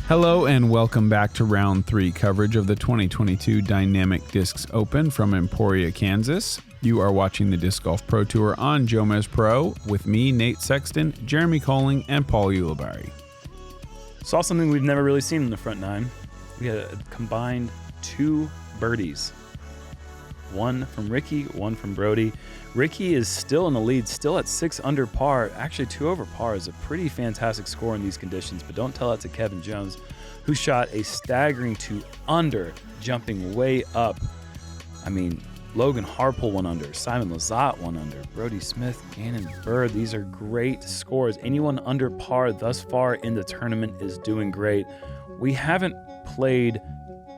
Hello and welcome back to round 3 coverage of the 2022 Dynamic Discs Open from Emporia, Kansas. You are watching the Disc Golf Pro Tour on JomezPro with me, Nate Sexton, Jeremy Koling, and Paul Ulibarri. Saw something we've never really seen in the front 9. We had a combined 2 birdies. One from Ricky, one from Brodie. Ricky is still in the lead, still at 6 under par. Actually, 2 over par is a pretty fantastic score in these conditions, but don't tell that to Kevin Jones, who shot a staggering 2 under, jumping way up. I mean, Logan Harpole 1 under, Simon Lizotte 1 under, Brodie Smith, Gannon Bird. These are great scores. Anyone under par thus far in the tournament is doing great. We haven't played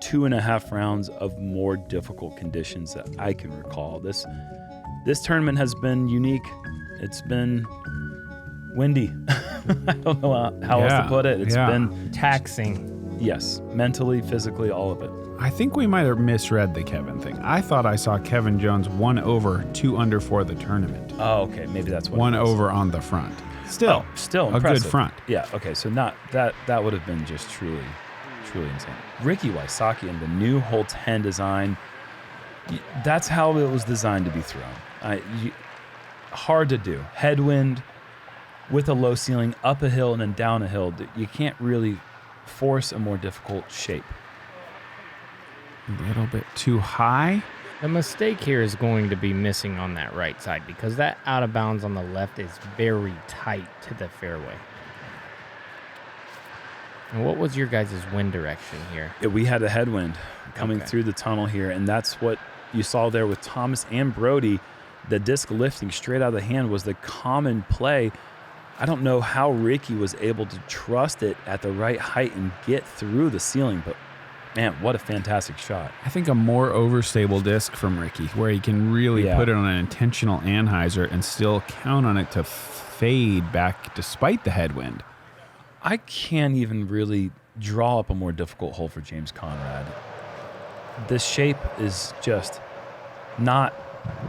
2.5 rounds of more difficult conditions that I can recall. This tournament has been unique. It's been windy. I don't know how else to put it. It's been taxing. Yes, mentally, physically, all of it. I think we might have misread the Kevin thing. I thought I saw Kevin Jones 1 over, 2 under for the tournament. Oh, okay. Maybe that's what 1 it was. over on the front. Still impressive. A good front. Yeah, okay. So not that would have been just truly insane. Ricky Wysocki and the new hole 10 design, that's how it was designed to be thrown. Hard to do. Headwind with a low ceiling, up a hill and then down a hill. You can't really force a more difficult shape. A little bit too high. The mistake here is going to be missing on that right side because that out of bounds on the left is very tight to the fairway. And what was your guys' wind direction here? We had a headwind coming through the tunnel here, and that's what you saw there with Thomas and Brodie. The disc lifting straight out of the hand was the common play. I don't know how Ricky was able to trust it at the right height and get through the ceiling, but man, what a fantastic shot. I think a more overstable disc from Ricky, where he can really put it on an intentional anhyzer and still count on it to fade back despite the headwind. I can't even really draw up a more difficult hole for James Conrad. The shape is just not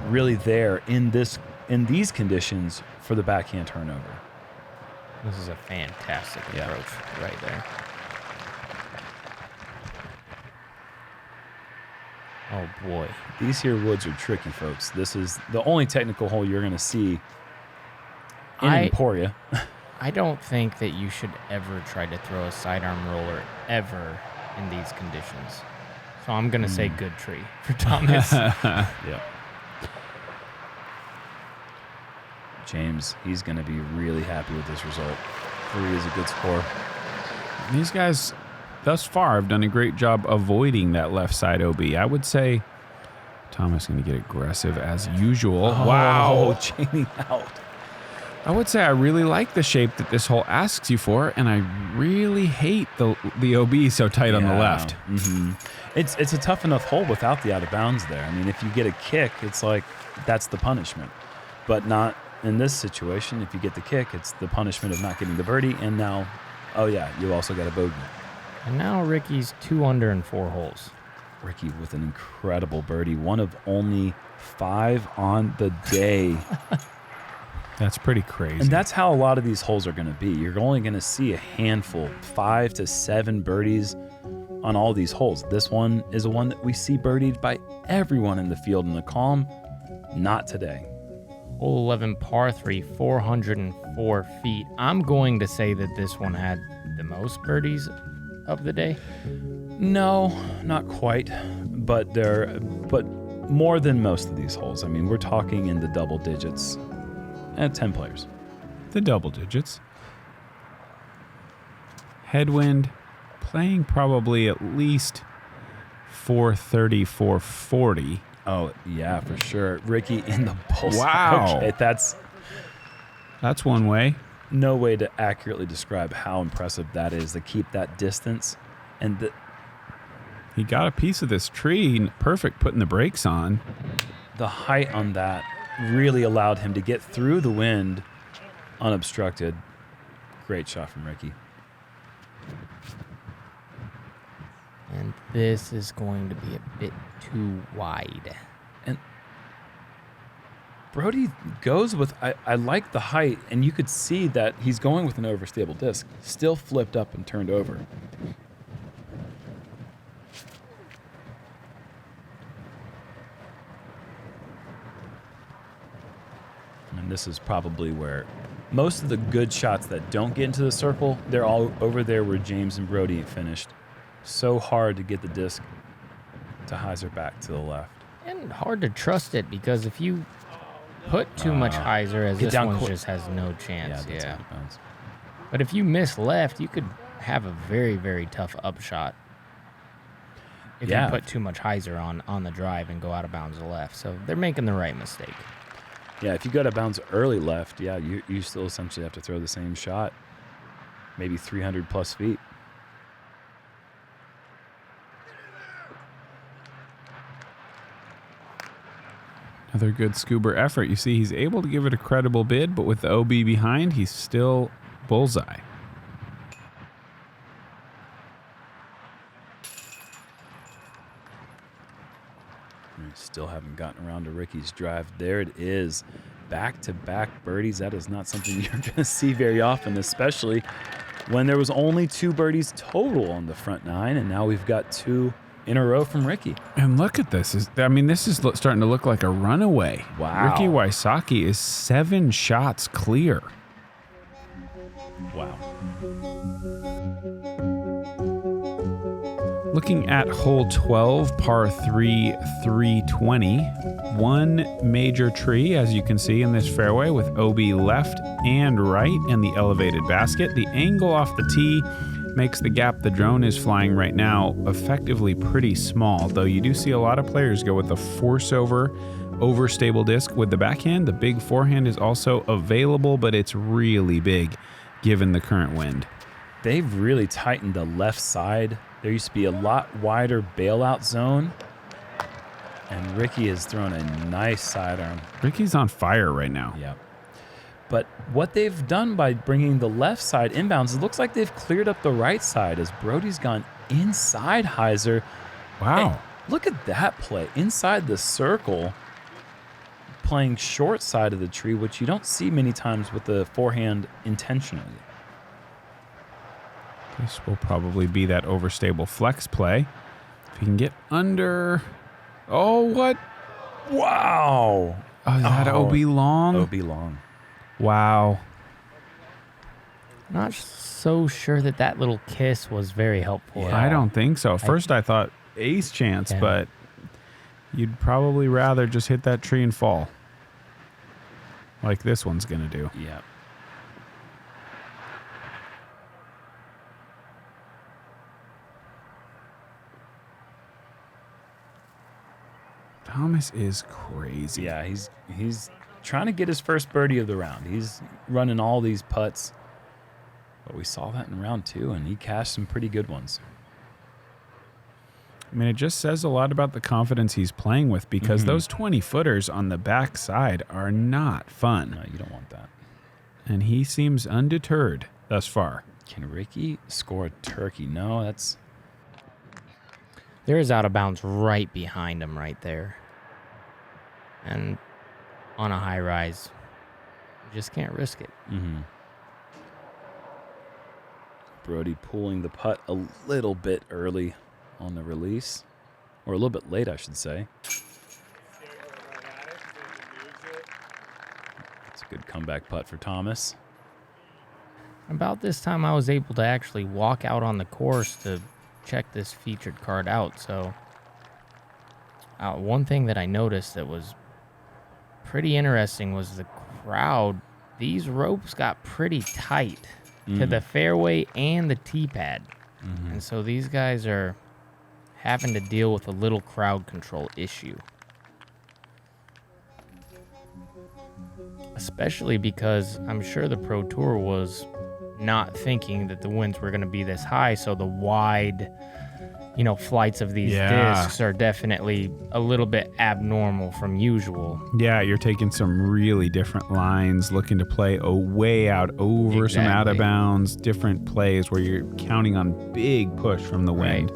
really there in these conditions for the backhand turnover. This is a fantastic approach right there. Oh boy. These here woods are tricky, folks. This is the only technical hole you're going to see in Emporia. I don't think that you should ever try to throw a sidearm roller ever in these conditions. So I'm going to say good tree for Thomas. Yeah. James, he's going to be really happy with this result. 3 is a good score. These guys thus far have done a great job avoiding that left side OB. I would say Thomas going to get aggressive as usual. Oh, wow. chaining out. I would say I really like the shape that this hole asks you for, and I really hate the OB so tight on the left. Mm-hmm. It's a tough enough hole without the out of bounds there. I mean, if you get a kick, it's like that's the punishment. But not in this situation. If you get the kick, it's the punishment of not getting the birdie, and now, you also got a bogey. And now Ricky's 2 under in 4 holes. Ricky with an incredible birdie, one of only 5 on the day. That's pretty crazy. And that's how a lot of these holes are going to be. You're only going to see a handful, 5 to 7 birdies on all these holes. This one is a one that we see birdied by everyone in the field in the calm. Not today. Hole 11, par 3, 404 feet. I'm going to say that this one had the most birdies of the day. No, not quite, but more than most of these holes. I mean, we're talking in the double digits. 10 players. The double digits. Headwind, playing probably at least 430, 440. Oh, yeah, for sure. Ricky in the bullseye. Wow. Okay, that's one way. No way to accurately describe how impressive that is to keep that distance. And he got a piece of this tree, perfect putting the brakes on. The height on that really allowed him to get through the wind unobstructed. Great shot from Ricky. And this is going to be a bit too wide. And Brodie goes with, I like the height, and you could see that he's going with an overstable disc, still flipped up and turned over. this is probably where most of the good shots that don't get into the circle, they're all over there where James and Brodie finished. So hard to get the disc to hyzer back to the left. And hard to trust it, because if you put too much hyzer, as this one just has no chance. Yeah, that's out of bounds. But if you miss left, you could have a very, very tough upshot if you put too much hyzer on the drive and go out of bounds left. So they're making the right mistake. Yeah, if you go to bounds early left, yeah, you still essentially have to throw the same shot, maybe 300 plus feet. Another good scuba effort. You see, he's able to give it a credible bid, but with the OB behind, he's still bullseye. We still haven't gotten around to Ricky's drive. There it is. Back-to-back birdies. That is not something you're going to see very often, especially when there was only 2 birdies total on the front 9, and now we've got 2 in a row from Ricky. And look at this. This is starting to look like a runaway. Wow. Ricky Wysocki is 7 shots clear. Wow. Looking at hole 12, par 3, 320. One major tree, as you can see in this fairway, with OB left and right and the elevated basket. The angle off the tee makes the gap the drone is flying right now effectively pretty small, though you do see a lot of players go with the force overstable disc with the backhand. The big forehand is also available, but it's really big given the current wind. They've really tightened the left side. There used to be a lot wider bailout zone, and Ricky has thrown a nice sidearm. Ricky's on fire right now. Yep. But what they've done by bringing the left side inbounds, it looks like they've cleared up the right side as Brodie's gone inside hyzer. Wow. And look at that play. Inside the circle, playing short side of the tree, which you don't see many times with the forehand intentionally. This will probably be that overstable flex play. If he can get under... Oh, what? Wow. Oh, is that OB long? OB long. Wow. Not so sure that little kiss was very helpful. I don't think so. First I thought ace chance, but you'd probably rather just hit that tree and fall. Like this one's going to do. Yeah. Thomas is crazy. Yeah, he's trying to get his first birdie of the round. He's running all these putts. But we saw that in round 2, and he cashed some pretty good ones. I mean, it just says a lot about the confidence he's playing with, because those 20-footers on the back side are not fun. No, you don't want that. And he seems undeterred thus far. Can Ricky score a turkey? No, that's... There is out of bounds right behind him right there. And on a high rise, you just can't risk it. Brodie pulling the putt a little bit early on the release. Or a little bit late, I should say. It's a good comeback putt for Thomas. About this time, I was able to actually walk out on the course to check this featured card out. So one thing that I noticed that was pretty interesting was the crowd. These ropes got pretty tight to the fairway and the tee pad. And so these guys are having to deal with a little crowd control issue. Especially because I'm sure the Pro Tour was not thinking that the winds were going to be this high, so the wide, flights of these discs are definitely a little bit abnormal from usual. Yeah, you're taking some really different lines, looking to play way out over some out of bounds, different plays where you're counting on big push from the wind.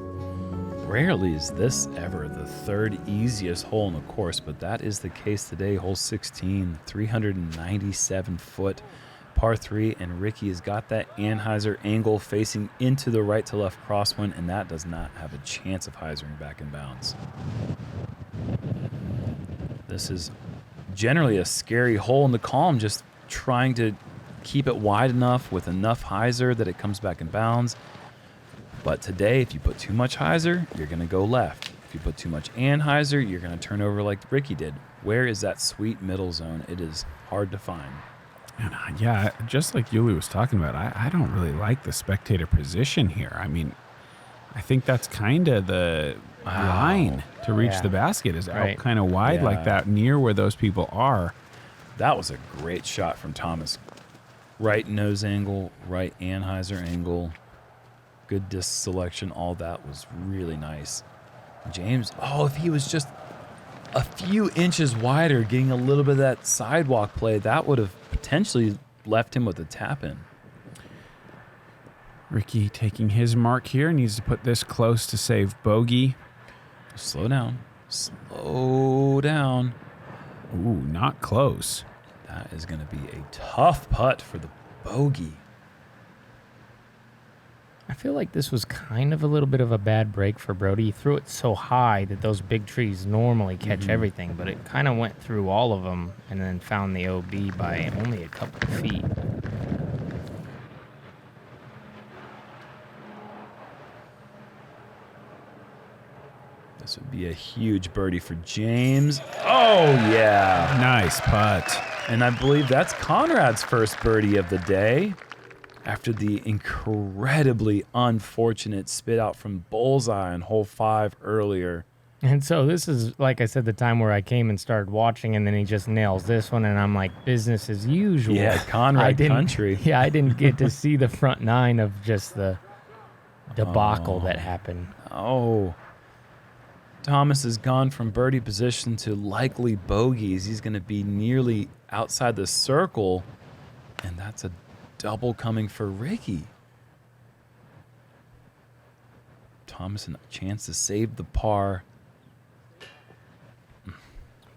Rarely is this ever the third easiest hole in the course, but that is the case today. Hole 16, 397-foot par 3, and Ricky has got that anhyzer angle facing into the right to left crosswind, and that does not have a chance of hyzering back in bounds. This is generally a scary hole in the column, just trying to keep it wide enough with enough hyzer that it comes back in bounds. But today, if you put too much hyzer, you're going to go left. If you put too much anhyzer, you're going to turn over like Ricky did. Where is that sweet middle zone? It is hard to find. And, yeah, just like Uli was talking about, I don't really like the spectator position here. I mean, I think that's kind of the line to reach the basket is out kind of wide like that, near where those people are. That was a great shot from Thomas. Right nose angle, right anhyzer angle, good disc selection. All that was really nice. James, if he was just a few inches wider, getting a little bit of that sidewalk play, that would have potentially left him with a tap in. Ricky taking his mark here, needs to put this close to save bogey. Slow down. Slow down. Ooh, not close. That is going to be a tough putt for the bogey. I feel like this was kind of a little bit of a bad break for Brodie. He threw it so high that those big trees normally catch everything, but it kind of went through all of them and then found the OB by only a couple of feet. This would be a huge birdie for James. Oh, yeah. Nice putt. And I believe that's Conrad's first birdie of the day after the incredibly unfortunate spit out from Bullseye on hole 5 earlier. And so this is, like I said, the time where I came and started watching, and then he just nails this one, and I'm like, business as usual. Yeah, Conrad country. Yeah, I didn't get to see the front 9 of just the debacle that happened. Oh. Thomas has gone from birdie position to likely bogeys. He's going to be nearly outside the circle, and that's a double coming for Ricky. Thomas a chance to save the par.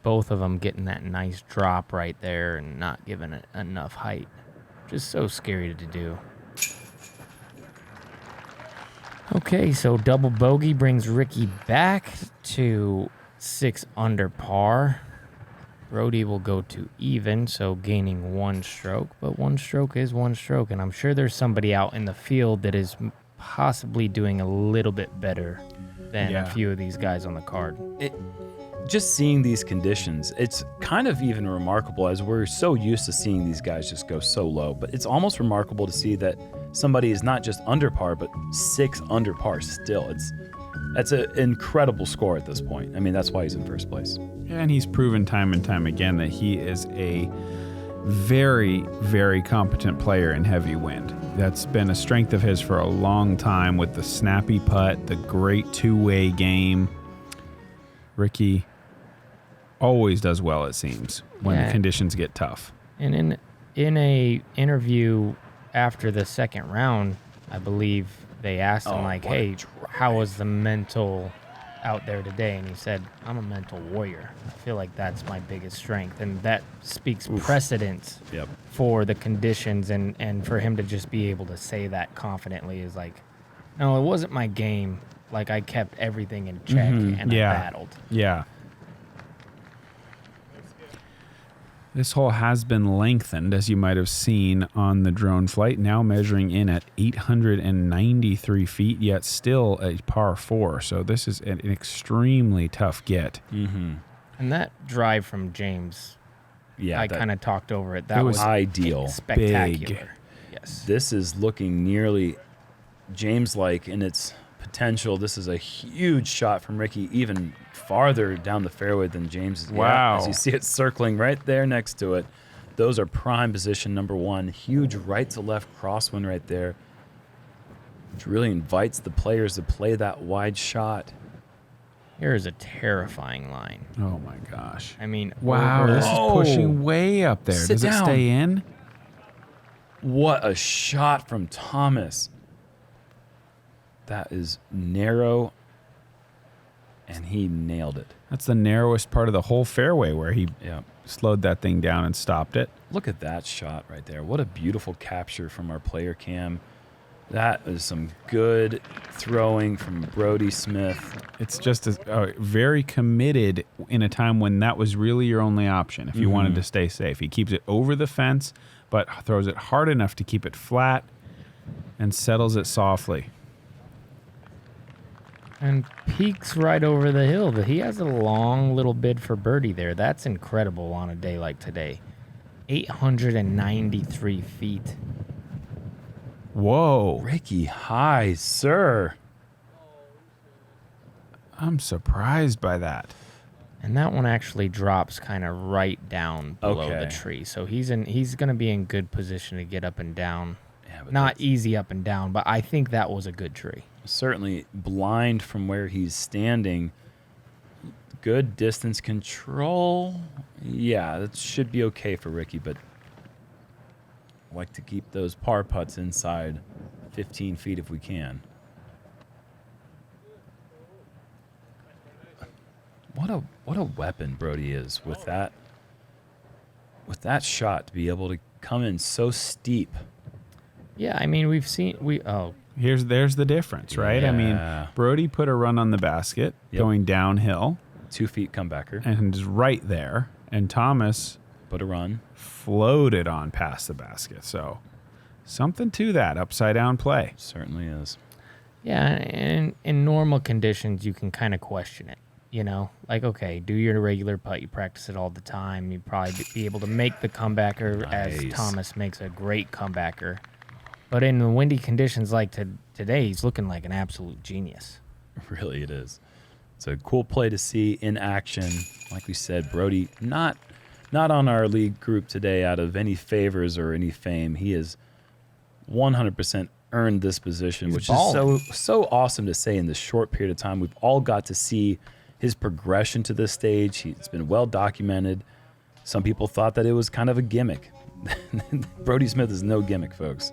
Both of them getting that nice drop right there and not giving it enough height. Just so scary to do. Okay, so double bogey brings Ricky back to 6 under par. Brodie will go to even, so gaining 1 stroke. But 1 stroke is 1 stroke, and I'm sure there's somebody out in the field that is possibly doing a little bit better than a few of these guys on the card. Just seeing these conditions, it's kind of even remarkable, as we're so used to seeing these guys just go so low. But it's almost remarkable to see that somebody is not just under par, but 6 under par still. That's an incredible score at this point. I mean, that's why he's in first place. And he's proven time and time again that he is a very, very competent player in heavy wind. That's been a strength of his for a long time, with the snappy putt, the great two-way game. Ricky always does well, it seems, when the conditions get tough. And in a interview after the second round, I believe they asked him, like, hey, how was the mental out there today? And he said, I'm a mental warrior. I feel like that's my biggest strength. And that speaks precedence for the conditions. And for him to just be able to say that confidently is like, no, it wasn't my game. Like, I kept everything in check and I battled. Yeah. This hole has been lengthened, as you might have seen on the drone flight, now measuring in at 893 feet, yet still a par 4. So this is an extremely tough get. And that drive from James, I kind of talked over it. That was ideal. Spectacular. Big. Yes. This is looking nearly James-like in its potential. This is a huge shot from Ricky, even farther down the fairway than James. Wow. As you see it circling right there next to it. Those are prime position number 1. Huge right to left crosswind right there, which really invites the players to play that wide shot. Here is a terrifying line. Oh, my gosh. I mean, wow, this is pushing way up there. Sit Does down. it stay in? What a shot from Thomas. That is narrow, and he nailed it. That's the narrowest part of the whole fairway where he slowed that thing down and stopped it. Look at that shot right there. What a beautiful capture from our player cam. That is some good throwing from Brodie Smith. It's just very committed in a time when that was really your only option if you wanted to stay safe. He keeps it over the fence, but throws it hard enough to keep it flat and settles it softly. And peeks right over the hill. He has a long little bid for birdie there. That's incredible on a day like today. 893 feet. Whoa. Ricky, hi, sir. I'm surprised by that. And that one actually drops kind of right down below the tree. So he's going to be in good position to get up and down. Yeah, but not easy up and down, but I think that was a good tree. Certainly blind from where he's standing. Good distance control. Yeah, that should be okay for Ricky, but I like to keep those par putts inside 15 feet if we can. What a weapon Brodie is with that shot to be able to come in so steep. Yeah, I mean There's the difference, right? Yeah. I mean, Brodie put a run on the basket going downhill. 2 feet comebacker. And is right there. And Thomas put a run. Floated on past the basket. So something to that upside down play. Certainly is. Yeah, and in normal conditions, you can kind of question it. You know, like, okay, do your regular putt. You practice it all the time. You'd probably be able to make the comebacker as Thomas makes a great comebacker. But in the windy conditions like today, he's looking like an absolute genius. Really, it is. It's a cool play to see in action. Like we said, Brodie not on our league group today out of any favors or any fame. He has 100% earned this position, which is so awesome to say in this short period of time. We've all got to see his progression to this stage. It's been well documented. Some people thought that it was kind of a gimmick. Brodie Smith is no gimmick, folks.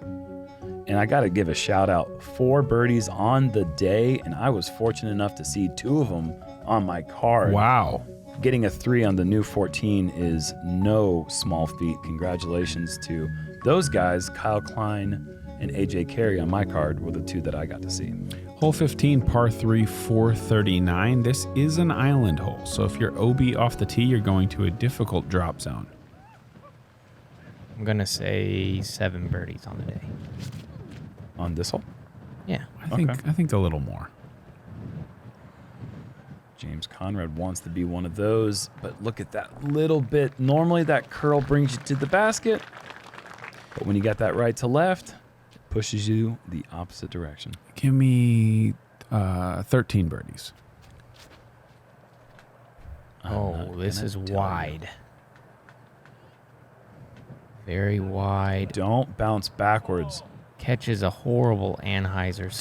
And I got to give a shout out. 4 birdies on the day, and I was fortunate enough to see 2 of them on my card. Wow. Getting a 3 on the new 14 is no small feat. Congratulations to those guys. Kyle Klein and AJ Carey on my card were the 2 that I got to see. Hole 15, par 3, 439. This is an island hole, so if you're OB off the tee, you're going to a difficult drop zone. I'm going to say 7 birdies on the day. On this hole? Yeah. I think a little more. James Conrad wants to be one of those, but look at that little bit. Normally that curl brings you to the basket, but when you got that right to left, it pushes you the opposite direction. Give me 13 birdies. Oh, this is wide. Very wide. Don't bounce backwards. Catches a horrible Anheuser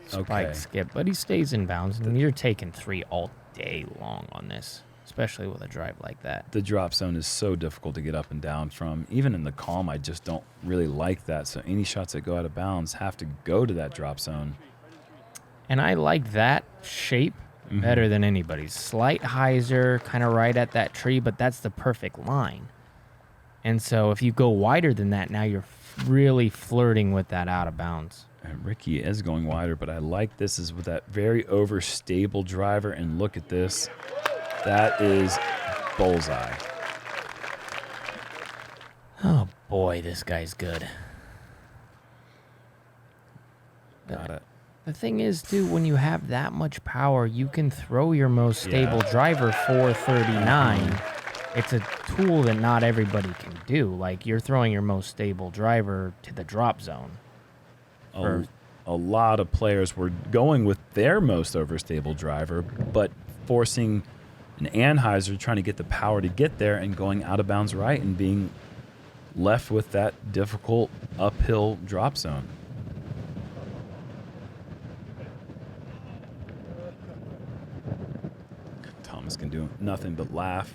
spike skip, but he stays in bounds, and you're taking 3 all day long on this, especially with a drive like that. The drop zone is so difficult to get up and down from. Even in the calm, I just don't really like that. So any shots that go out of bounds have to go to that drop zone. And I like that shape better than anybody's. Slight hyzer, kind of right at that tree, but that's the perfect line. And so if you go wider than that, now you're really flirting with that out of bounds. And Ricky is going wider, but I like this is with that very overstable driver. And look at this. That is bullseye. Oh, boy, this guy's good. Got it. The thing is, too, when you have that much power, you can throw your most stable driver 439. It's a tool that not everybody can do. Like, you're throwing your most stable driver to the drop zone. A lot of players were going with their most overstable driver, but forcing an Anheuser, trying to get the power to get there and going out of bounds right and being left with that difficult uphill drop zone. Thomas can do nothing but laugh.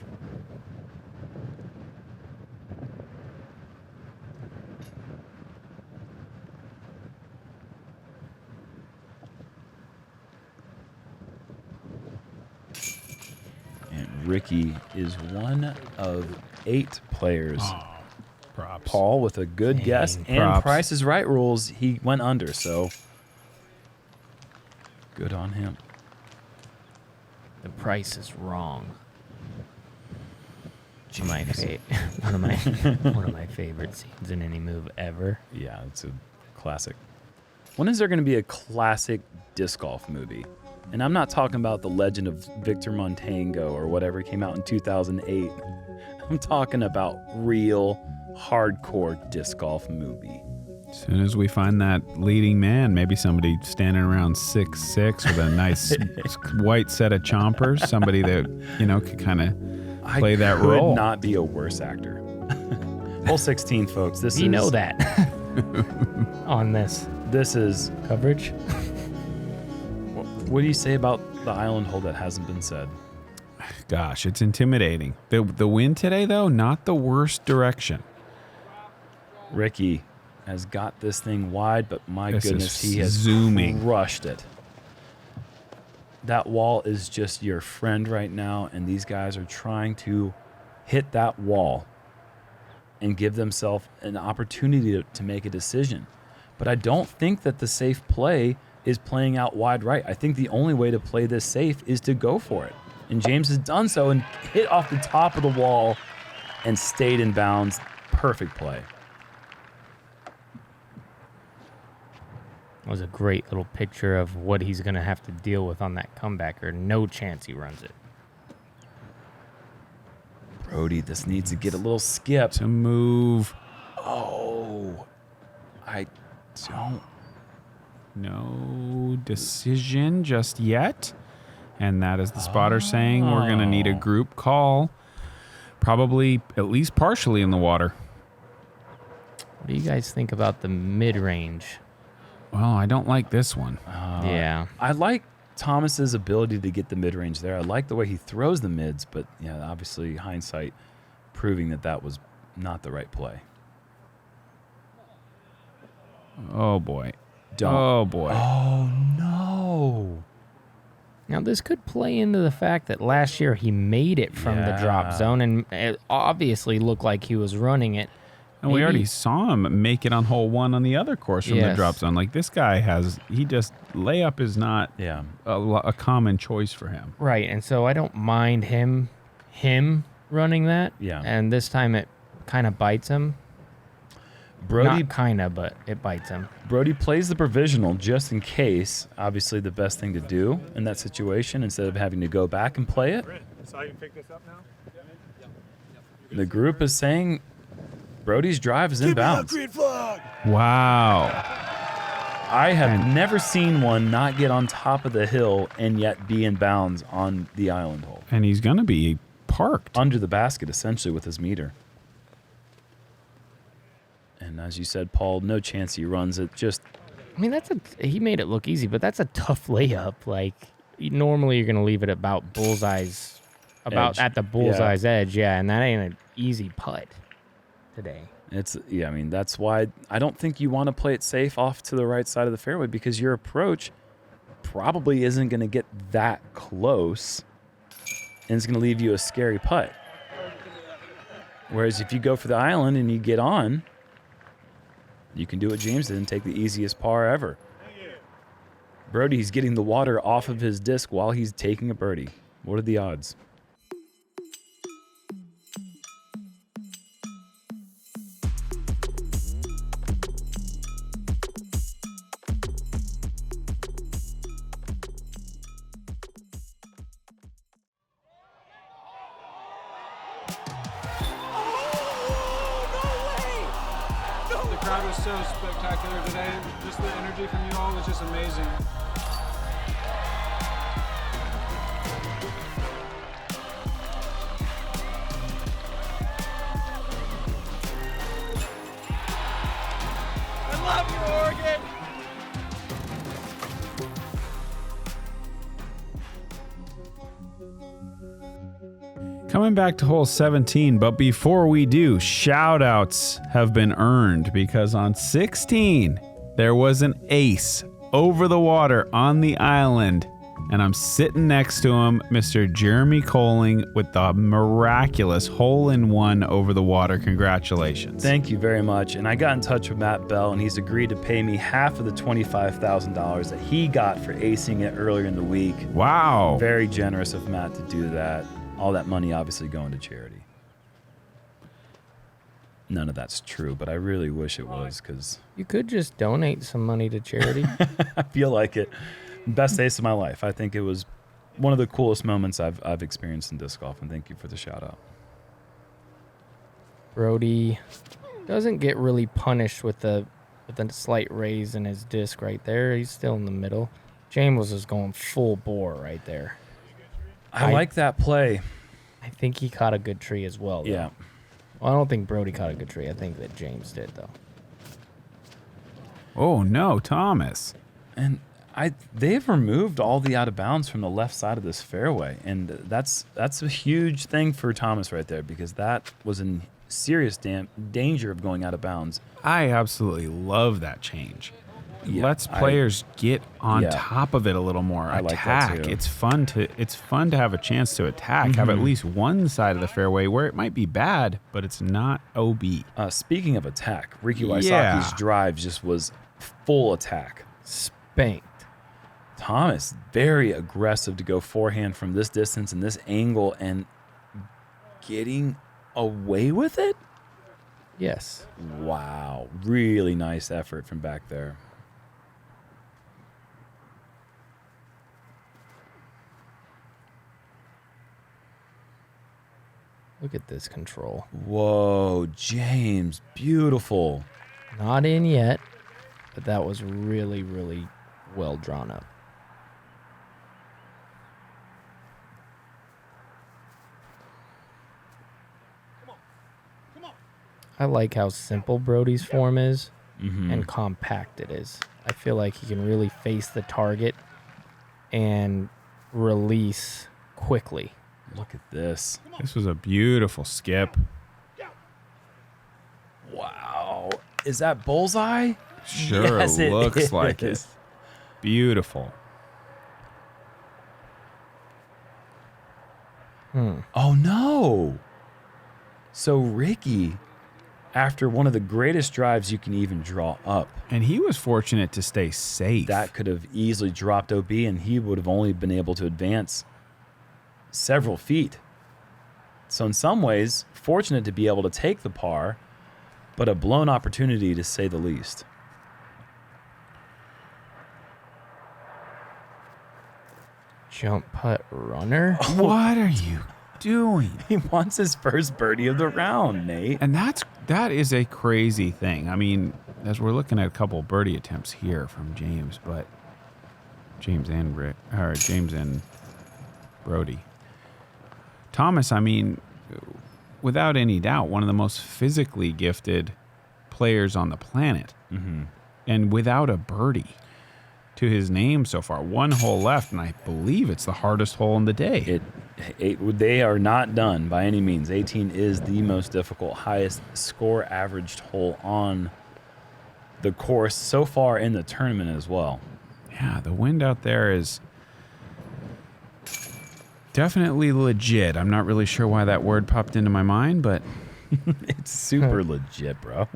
Ricky is one of 8 players Props. Paul with a good guess. And Props. Price is Right rules, he went under, so good on him. The price is wrong. One of my favorite scenes in any move ever. Yeah, it's a classic. When is there going to be a classic disc golf movie? And I'm not talking about The Legend of Victor Montango or whatever came out in 2008. I'm talking about real hardcore disc golf movie. As soon as we find that leading man, maybe somebody standing around 6'6" with a nice white set of chompers, somebody that, could kind of play that role. I could not be a worse actor. Hole 16, folks. You know that on this. This is Coverage? What do you say about the island hole that hasn't been said? Gosh, it's intimidating. The wind today, though, not the worst direction. Ricky has got this thing wide, but my This goodness, is he has zooming. crushed it. That wall is just your friend right now, and these guys are trying to hit that wall and give themselves an opportunity to make a decision. But I don't think that the safe play is playing out wide right. I think the only way to play this safe is to go for it. And James has done so and hit off the top of the wall and stayed in bounds. Perfect play. Was a great little picture of what he's going to have to deal with on that comebacker. No chance he runs it. Brodie, this needs to get a little skip. To move. Oh, I don't. No decision just yet. And that is the spotter saying we're going to need a group call. Probably at least partially in the water. What do you guys think about the mid-range? Well, I don't like this one. Yeah. I like Thomas's ability to get the mid-range there. I like the way he throws the mids, but yeah, obviously hindsight proving that was not the right play. Oh, boy. Don't. Oh, boy. Oh, no. Now, this could play into the fact that last year he made it from the drop zone, and it obviously looked like he was running it. And we already saw him make it on hole 1 on the other course from the drop zone. Like, this guy layup is not a common choice for him. Right, and so I don't mind him running that. Yeah. And this time it kind of bites him. Brodie, Not kind of, but it bites him. Brodie plays the provisional just in case. Obviously, the best thing to do in that situation instead of having to go back and play it. So you can pick this up now? The group is saying Brodie's drive is inbounds. Wow. I have never seen one not get on top of the hill and yet be in bounds on the island hole. And he's going to be parked. Under the basket, essentially, with his meter. And as you said, Paul, no chance he runs it. Just, I mean, he made it look easy, but that's a tough layup. Like, normally you're going to leave it about bullseye's, Edge. at the bullseye's edge, and that ain't an easy putt today. I mean, that's why I don't think you want to play it safe off to the right side of the fairway because your approach probably isn't going to get that close and it's going to leave you a scary putt. Whereas if you go for the island and you get on, you can do what James did and take the easiest par ever. Brodie's getting the water off of his disc while he's taking a birdie. What are the odds? The crowd was so spectacular today. Just the energy from you all was just amazing. I love you, Oregon! Coming back to hole 17, but before we do, shout outs have been earned because on 16, there was an ace over the water on the island. And I'm sitting next to him, Mr. Jeremy Koling, with the miraculous hole-in-one over the water. Congratulations. Thank you very much. And I got in touch with Matt Bell, and he's agreed to pay me half of the $25,000 that he got for acing it earlier in the week. Wow. Very generous of Matt to do that. All that money obviously going to charity. None of that's true, but I really wish it was, because You could just donate some money to charity. I feel like it. Best ace of my life. I think it was one of the coolest moments I've experienced in disc golf, and thank you for the shout out. Brodie doesn't get really punished with the slight raise in his disc right there. He's still in the middle. James was going full bore right there. I like that play. I think he caught a good tree as well, though. Yeah. Well, I don't think Brodie caught a good tree. I think that James did, though. Oh, no, Thomas. And they've removed all the out of bounds from the left side of this fairway, and that's a huge thing for Thomas right there, because that was in serious danger of going out of bounds. I absolutely love that change. Yeah, Lets players get on yeah. top of it a little more. I like that Attack. too. It's fun to have a chance to attack. Have at least one side of the fairway where it might be bad, but it's not OB. Speaking of attack, Ricky Wysocki's Yeah. drive just was full attack. Spanked. Thomas, very aggressive to go forehand from this distance and this angle, and getting away with it? Yes. Wow. Really nice effort from back there. Look at this control. Whoa, James, beautiful. Not in yet, but that was really, really well drawn up. I like how simple Brodie's form is and compact it is. I feel like he can really face the target and release quickly. Look at this. This was a beautiful skip. Wow. Is that bullseye? Sure Yes, it looks like it. is. Beautiful. Oh, no. So Ricky, after one of the greatest drives you can even draw up, And he was fortunate to stay safe. that could have easily dropped OB, and he would have only been able to advance several feet. So in some ways, fortunate to be able to take the par, but a blown opportunity to say the least. Jump putt runner. What are you doing? He wants his first birdie of the round, Nate. And that is a crazy thing. I mean, as we're looking at a couple birdie attempts here from James, but James and Brodie. Thomas, I mean, without any doubt, one of the most physically gifted players on the planet. And without a birdie to his name so far. One hole left, and I believe it's the hardest hole in the day. They are not done by any means. 18 is the most difficult, highest score averaged hole on the course so far in the tournament as well. Yeah, the wind out there is definitely legit. I'm not really sure why that word popped into my mind, but It's super legit, bro.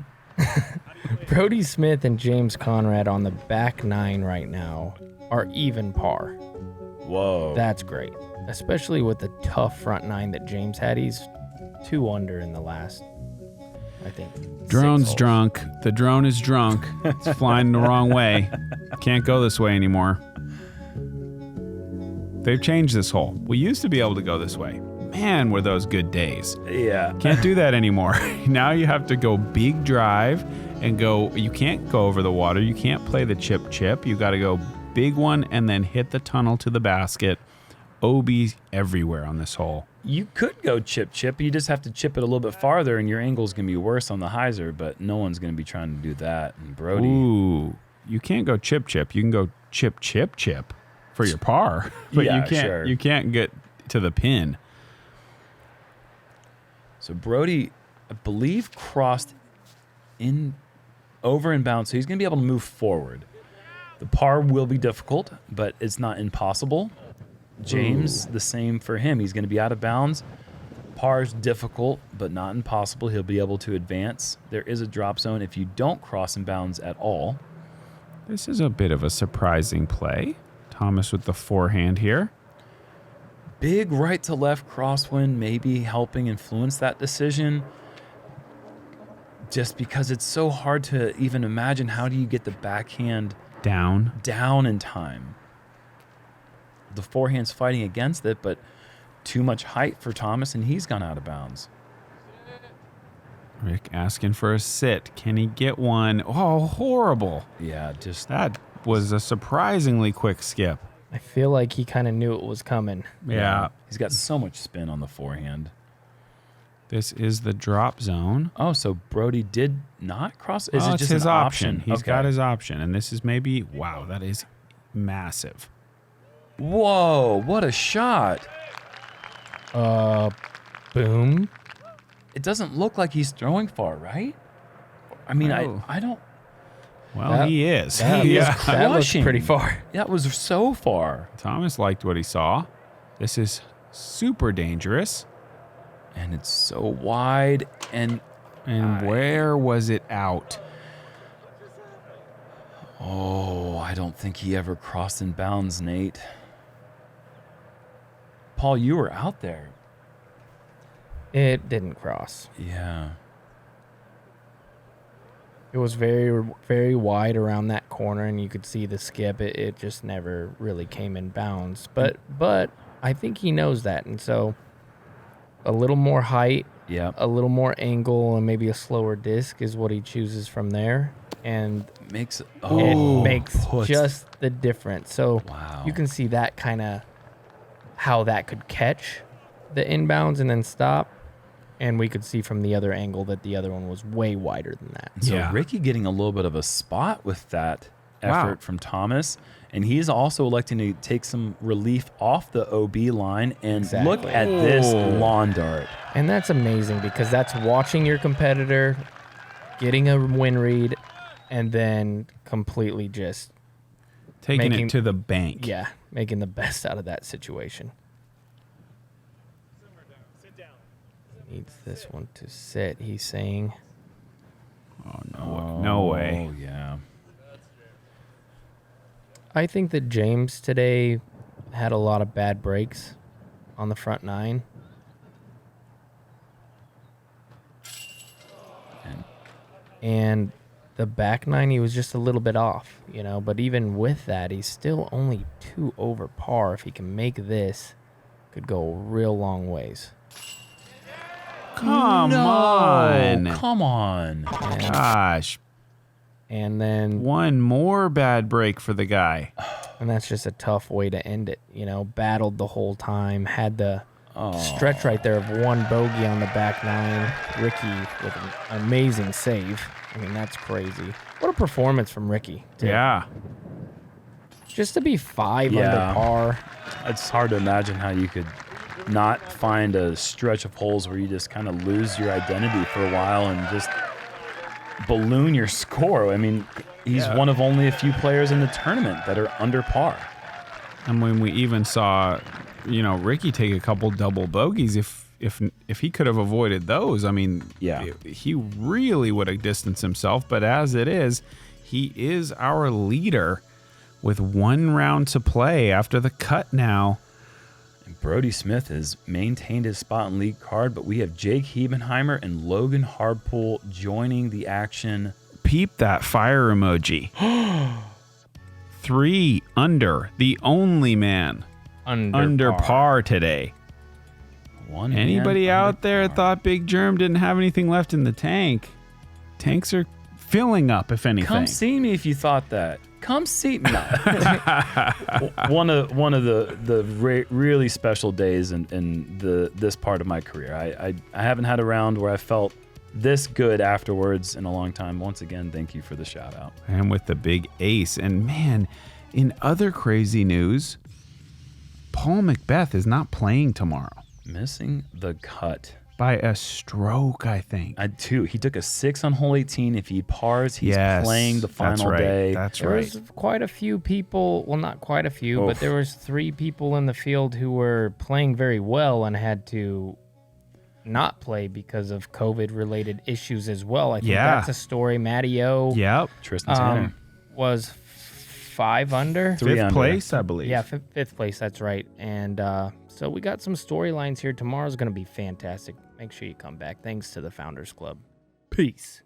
Brodie Smith and James Conrad on the back nine right now are even par. Whoa. That's great, especially with the tough front nine that James had. He's 2 under in the last, I think. 6 drone's holes. drunk. The drone is drunk. It's flying the wrong way. Can't go this way anymore. They've changed this hole. We used to be able to go this way. Man, were those good days. Yeah. Can't do that anymore. Now you have to go big drive and go. You can't go over the water. You can't play the chip. You got to go big one and then hit the tunnel to the basket. OB everywhere on this hole. You could go chip. You just have to chip it a little bit farther, and your angle's going to be worse on the hyzer, but no one's going to be trying to do that. And Brodie. Ooh, you can't go chip. You can go chip for your par, but Yeah, you can't. sure. You can't get to the pin. So Brodie, I believe, crossed over in bounds, so he's going to be able to move forward. The par will be difficult, but it's not impossible. James, the same for him. He's going to be out of bounds. Par's difficult, but not impossible. He'll be able to advance. There is a drop zone if you don't cross in bounds at all. This is a bit of a surprising play. Thomas with the forehand here. Big right to left crosswind maybe helping influence that decision. Just because it's so hard to even imagine how do you get the backhand Down. in time. The forehand's fighting against it, but too much height for Thomas, and he's gone out of bounds. Rick asking for a sit. Can he get one? Oh, horrible. Yeah, just That was a surprisingly quick skip. I feel like he kind of knew it was coming. Yeah. He's got so much spin on the forehand. This is the drop zone. Oh, so Brodie did not cross? Is Oh, it it's just his an option? option? He's Okay. got his option. And this is maybe, wow, that is massive. Whoa, what a shot. Boom. It doesn't look like he's throwing far, right? I mean, Oh. I don't. Well, That- he is. That, He is that looks crushing. pretty far. That was so far. Thomas liked what he saw. This is super dangerous. And it's so wide. And Where was it out? oh, I don't think he ever crossed in bounds, Nate. Paul, you were out there. It didn't cross. Yeah. It was very, very wide around that corner, and you could see the skip. It just never really came in bounds. But I think he knows that, and so a little more height, Yeah. a little more angle, and maybe a slower disc is what he chooses from there, and Makes it makes puts- just the difference. So Wow. you can see that kind of how that could catch the inbounds and then stop. And we could see from the other angle that the other one was way wider than that. So Yeah. Ricky getting a little bit of a spot with that Wow. effort from Thomas. And he's also electing to take some relief off the OB line. And look Exactly. at this Oh. lawn dart. And that's amazing because that's watching your competitor, getting a win read, and then completely just, Taking Making- it to the bank. yeah, making the best out of that situation. Needs this one to sit, he's saying. Oh, no way. Oh, yeah. I think that James today had a lot of bad breaks on the front nine. And the back nine, he was just a little bit off, you know. But even with that, he's still only 2 over par. If he can make this, could go a real long ways. Come on. Come on. Gosh. And then, One more bad break for the guy. and that's just a tough way to end it, you know. Battled the whole time, had the Oh. stretch right there of 1 bogey on the back nine. Ricky with an amazing save. I mean, that's crazy. What a performance from Ricky. too. Yeah. Just to be 5 Yeah. under par. It's hard to imagine how you could not find a stretch of holes where you just kind of lose your identity for a while and just balloon your score. I mean, he's one of only a few players in the tournament that are under par. And when we even saw, you know, Ricky take a couple double bogeys, if he could have avoided those, I mean, Yeah. he really would have distanced himself. But as it is, he is our leader with 1 round to play after the cut now. And Brodie Smith has maintained his spot in lead card, but we have Jake Hebenheimer and Logan Hardpool joining the action. Peep that fire emoji. 3 under, the only man under par today. One Anybody man out under there par. thought Big Jerm didn't have anything left in the tank? Tanks are filling up, if anything. Come see me if you thought that. Come see me. one of the really special days in this part of my career. I haven't had a round where I felt this good afterwards in a long time. Once again, thank you for the shout out. And with the big ace. And man, in other crazy news, Paul Macbeth is not playing tomorrow. Missing the cut. by a stroke, I think. He took a 6 on hole 18. If he pars, he's playing the final day. That's There right. was quite a few people, well, not quite a few, but there was 3 people in the field who were playing very well and had to not play because of COVID-related issues as well. I think that's a story. Matty O Yep. Tristan Tanner. was 5 under. 3 Fifth under. place, I believe. Yeah, fifth place, that's right. And so we got some storylines here. Tomorrow's going to be fantastic. Make sure you come back. Thanks to the Founders Club. Peace.